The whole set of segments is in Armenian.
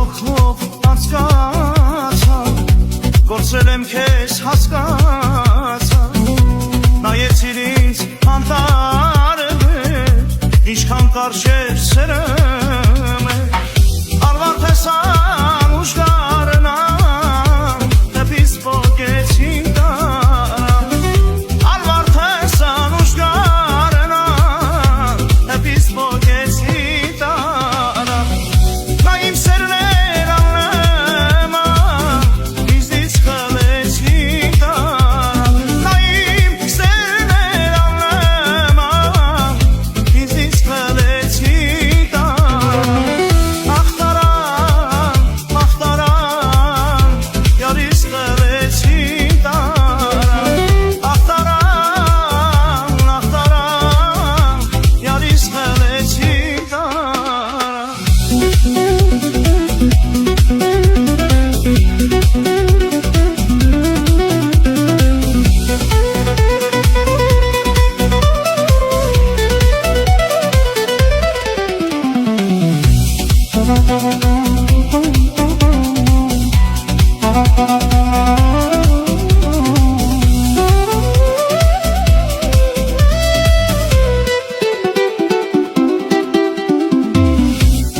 ոգով անցկացա, գործել եմ քեզ հասկացա, նայեցիր ինձ անտարել էր, ինչքան կարճ էր սերը մեր, արվարդ տեսան ուժգարնան, դեպիս պոկեցին տարան, արվարդ տեսան ուժգարնան, դեպիս պոկեցին տարան, նա իմ սերն էր աննեման, իզնից խլեցին տարան, նա իմ սերն էր աննեման, իզնից խլեցին տարան, ախտարան, ախտարան, յարիս խլեցին տարան, ախտարան, ախտարան, յարիս խլեցին տարան.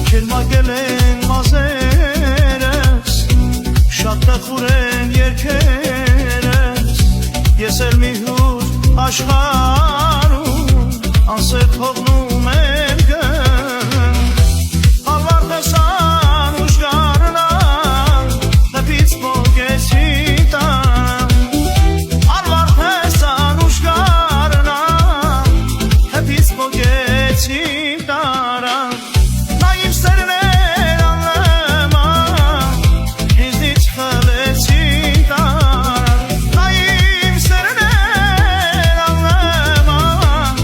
Քերմագել են մազերս, շատ տխուր են երգերս, ես էլ մի հուր աշխարհում անսեր թողնում եմ գն, արվարդ տեսան ուժգարնան, դեպից պոկեցին տարան, արվարդ տեսան ուժգարնան, դեպից պոկեցին տարան, նա իմ սերն էր աննեման, իզնից խլեցին տարան, նա իմ սերն էր աննեման,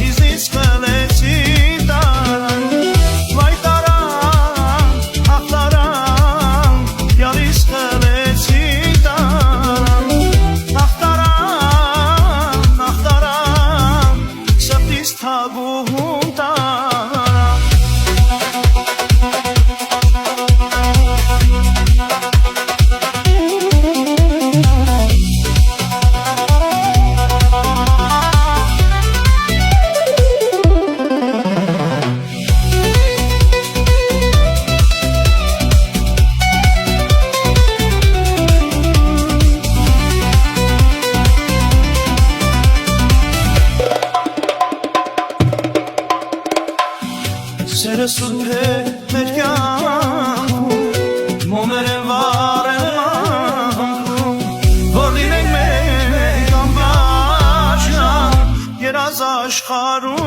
իզնից խլեցին տարան, վայ տարան, ախտարան, յարիս խլեցին տարան, ախտարան, ախտարան, սրտիս թագուհուն տարան. Սերը սուրբ է մեր կյանքում, մոմեր են վառել մանկում, որ լինենք մենք ամբաշան, երազ աշխարհում.